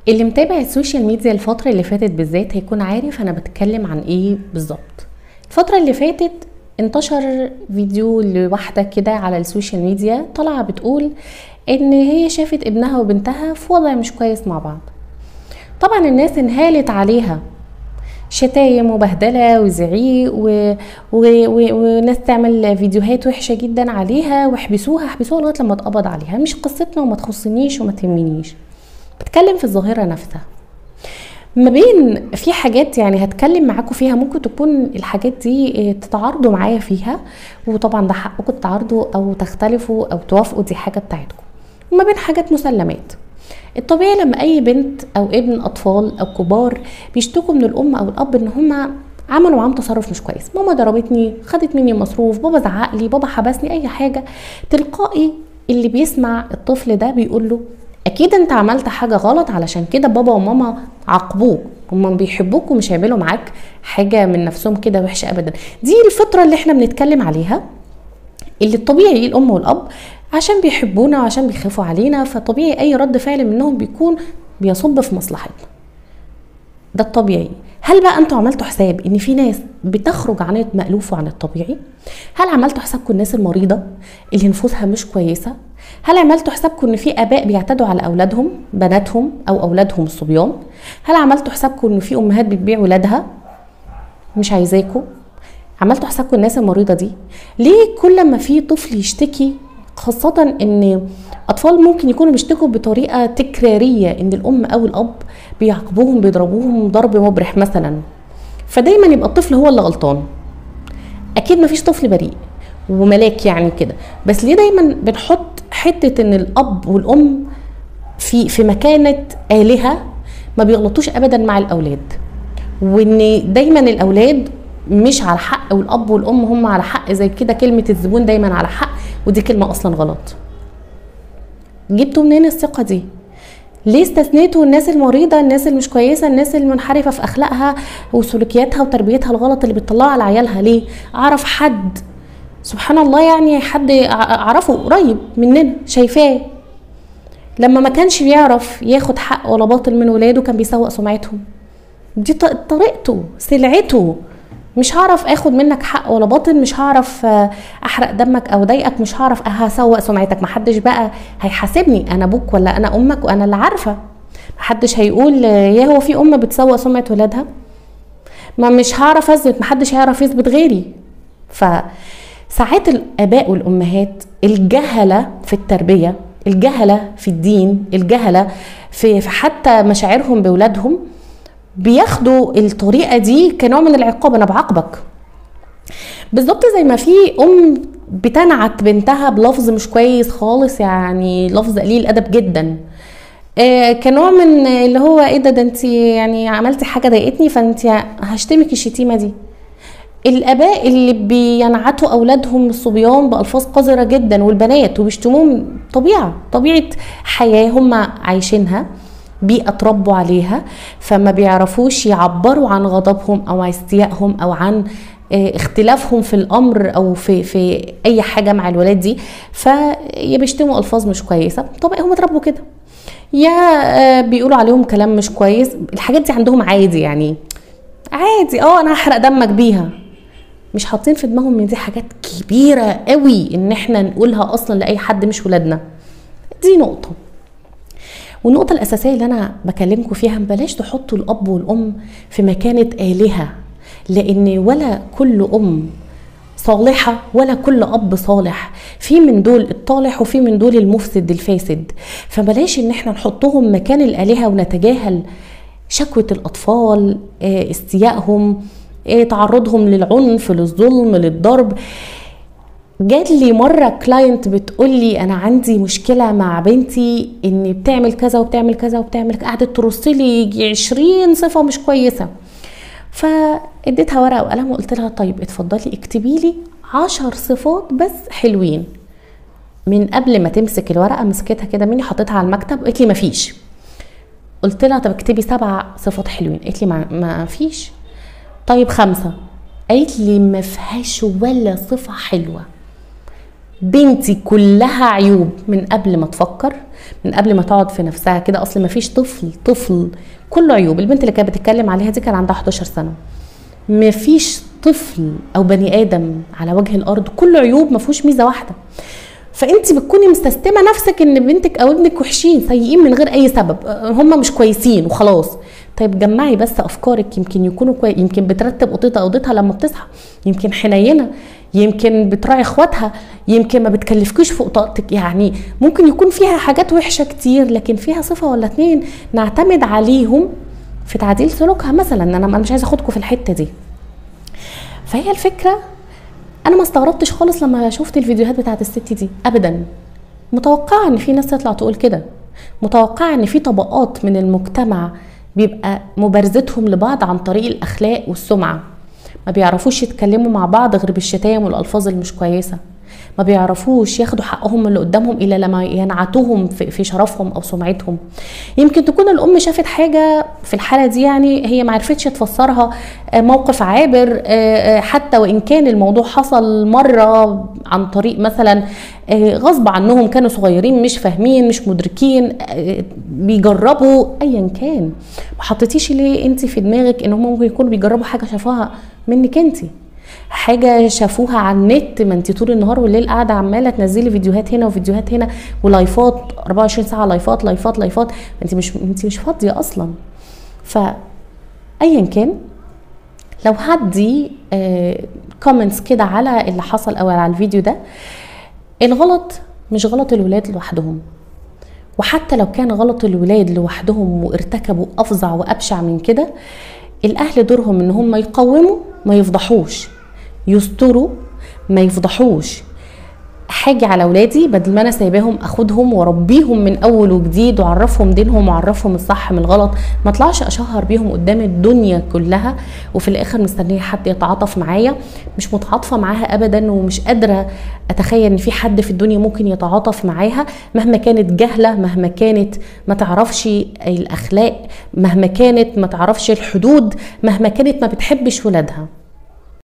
اللي متابع السوشيال ميديا الفترة اللي فاتت بالذات هيكون عارف انا بتكلم عن ايه بالظبط. الفترة اللي فاتت انتشر فيديو لواحدة كده على السوشيال ميديا طالعة بتقول ان هي شافت ابنها وبنتها في وضع مش كويس مع بعض. طبعا الناس انهالت عليها شتايم وبهدله وزعيق وناس تعمل فيديوهات وحشه جدا عليها واحبسوها لغايه لما اتقبض عليها. مش قصتنا وما تخصنيش وما تهمنيش، بتكلم في الظاهره نفسها. ما بين في حاجات يعني هتكلم معاكم فيها ممكن تكون الحاجات دي تتعارضوا معايا فيها، وطبعا ده حقكم تتعارضوا او تختلفوا او توافقوا، دي حاجه بتاعتكم. وما بين حاجات مسلمات. الطبيعي لما اي بنت او ابن اطفال او كبار بيشتكوا من الام او الاب ان هم عملوا معاهم تصرف مش كويس، ماما ضربتني، خدت مني مصروف، بابا زعق لي، بابا حبسني، اي حاجه، تلقائي اللي بيسمع الطفل ده بيقول له اكيد انت عملت حاجه غلط علشان كده بابا وماما عاقبوك، هم بيحبوك ومش هيعملوا معاك حاجه من نفسهم كده وحشه ابدا. دي الفطره اللي احنا بنتكلم عليها، اللي الطبيعي الام والاب عشان بيحبونا وعشان بيخافوا علينا، فطبيعي اي رد فعل منهم بيكون بيصب في مصلحتنا، ده الطبيعي. هل بقى انتوا عملتوا حساب ان في ناس بتخرج عن المألوف وعن الطبيعي؟ هل عملتوا حسابكم الناس المريضة اللي نفوسها مش كويسة؟ هل عملتوا حسابكم ان في اباء بيعتدوا على اولادهم بناتهم او اولادهم الصبيان؟ هل عملتوا حسابكم ان في امهات بتبيع ولادها مش عايزاكم؟ عملتوا حسابكم الناس المريضة دي؟ ليه كل ما في طفل يشتكي، خاصة ان اطفال ممكن يكونوا بيشتكوا بطريقة تكرارية ان الام او الاب بيعاقبوهم بيضربوهم ضرب مبرح مثلا، فدايما يبقى الطفل هو اللي غلطان؟ اكيد مفيش طفل بريء وملاك يعني كده، بس ليه دايما بنحط حتة ان الاب والام في مكانة آلهة ما بيغلطوش ابدا مع الاولاد، وان دايما الاولاد مش على حق والاب والام هم على حق، زي كده كلمة الزبون دايما على حق، ودي كلمة اصلا غلط. جبتوا منين الثقة دي؟ ليه استثنيتوا الناس المريضة، الناس اللي مش كويسة، الناس المنحرفة في اخلاقها وسلوكياتها وتربيتها الغلط اللي بتطلعها على عيالها؟ ليه؟ اعرف حد سبحان الله، يعني حد اعرفه قريب مننا شايفاه لما ما كانش بيعرف ياخد حق ولا باطل من ولاده كان بيسوق سمعتهم. دي طريقته، سلعته. مش هعرف اخد منك حق ولا باطل، مش هعرف احرق دمك او ضايقك، مش هعرف هسوق سمعتك. محدش بقى هيحاسبني، انا ابوك ولا انا امك وانا اللي عارفه. محدش هيقول يا هو في ام بتسوق سمعه ولادها، ما مش هعرف اثبت، محدش هيعرف يثبت غيري. فساعات الاباء والامهات الجهله في التربيه، الجهله في الدين، الجهله في حتى مشاعرهم باولادهم، بياخدوا الطريقه دي كنوع من العقاب. انا بعاقبك بالظبط زي ما في ام بتنعت بنتها بلفظ مش كويس خالص، يعني لفظ قليل ادب جدا، كنوع من اللي هو ايه ده انت يعني عملتي حاجه ضايقتني فانت هشتمك الشتيمه دي. الاباء اللي بينعتوا اولادهم الصبيان بالفاظ قذره جدا والبنات وبيشتموهم، طبيعه حياه هم عايشينها، بيئة اتربوا عليها، فما بيعرفوش يعبروا عن غضبهم او استيائهم او عن اختلافهم في الامر او في اي حاجه مع الولاد دي، فيبيشتموا الفاظ مش كويسه. طبعا هم اتربوا كده، يا بيقولوا عليهم كلام مش كويس. الحاجات دي عندهم عادي، يعني عادي، انا هحرق دمك بيها. مش حاطين في دماغهم ان دي حاجات كبيره قوي ان احنا نقولها اصلا لاي حد مش ولادنا. دي نقطه. والنقطة الأساسية اللي أنا بكلمكم فيها، بلاش تحطوا الأب والأم في مكانة آلهة، لأن ولا كل أم صالحة ولا كل أب صالح، في من دول الطالح وفي من دول المفسد الفاسد. فبلاش إن احنا نحطهم مكان الآلهة ونتجاهل شكوى الأطفال، استيائهم، تعرضهم للعنف، للظلم، للضرب. جات لي مره كلاينت بتقول لي انا عندي مشكله مع بنتي ان بتعمل كذا وبتعمل كذا وبتعمل كذا، قعدت ترص لي 20 صفه مش كويسه. فاديتها ورقه وقلم وقلت لها طيب اتفضلي اكتبي لي 10 صفات بس حلوين. من قبل ما تمسك الورقه مسكتها كده مني، حطيتها على المكتب، قالت لي مفيش. قلت لها طب اكتبي 7 صفات حلوين، قالت لي ما فيش. طيب 5، قالت لي ما فيهاش ولا صفه حلوه. بنتي كلها عيوب من قبل ما تفكر، من قبل ما تقعد في نفسها كده. اصل ما فيش طفل كله عيوب. البنت اللي كانت بتتكلم عليها دي كان عندها 11 سنه. ما فيش طفل او بني ادم على وجه الارض كله عيوب، ما فيهوش ميزه واحده. فانت بتكوني مستسلمه نفسك ان بنتك او ابنك وحشين سيئين من غير اي سبب، هم مش كويسين وخلاص. طيب جمعي بس افكارك، يمكن يكونوا كويس، يمكن بترتب اوضتها لما بتصحى، يمكن حنينه، يمكن بتراعي اخواتها، يمكن ما بتكلفكيش فوق طاقتك. يعني ممكن يكون فيها حاجات وحشه كتير، لكن فيها صفه ولا اتنين نعتمد عليهم في تعديل سلوكها مثلا. انا مش عايزه اخدكم في الحته دي. فهي الفكره، انا ما استغربتش خالص لما شفت الفيديوهات بتاعت الست دي ابدا. متوقعه ان في ناس تطلع تقول كده، متوقعه ان في طبقات من المجتمع بيبقى مبارزتهم لبعض عن طريق الاخلاق والسمعه، ما بيعرفوش يتكلموا مع بعض غير بالشتايم والالفاظ المش كويسه، ما بيعرفوش ياخدوا حقهم من اللي قدامهم الا لما ينعتوهم في شرفهم او سمعتهم. يمكن تكون الام شافت حاجه في الحاله دي، يعني هي ما عرفتش تفسرها، موقف عابر، حتى وان كان الموضوع حصل مره عن طريق مثلا غصب عنهم، كانوا صغيرين مش فاهمين مش مدركين، بيجربوا ايا كان. ما حطيتيش ليه انت في دماغك ان هم ممكن يكونوا بيجربوا حاجه شافوها منك انت، حاجه شافوها على النت؟ ما انت طول النهار والليل قاعده عماله تنزلي فيديوهات هنا وفيديوهات هنا ولايفات 24 ساعه، لايفات لايفات لايفات، انت مش فاضيه اصلا. فايا كان، لو هدي كومنتس كده على اللي حصل او على الفيديو ده، الغلط مش غلط الولاد لوحدهم، وحتى لو كان غلط الولاد لوحدهم وارتكبوا افظع وابشع من كده، الاهل دورهم ان هم يقوموا ما يفضحوش، يستروا ما يفضحوش. حاجة على اولادي بدل ما انا سايباهم اخدهم واربيهم من اول وجديد واعرفهم دينهم واعرفهم الصح من الغلط، ما اطلعش اشهر بيهم قدام الدنيا كلها وفي الاخر مستنيه حد يتعاطف معايا. مش متعاطفه معاها ابدا، ومش قادره اتخيل ان في حد في الدنيا ممكن يتعاطف معاها، مهما كانت جهله، مهما كانت ما تعرفش الاخلاق، مهما كانت ما تعرفش الحدود، مهما كانت ما بتحبش ولادها.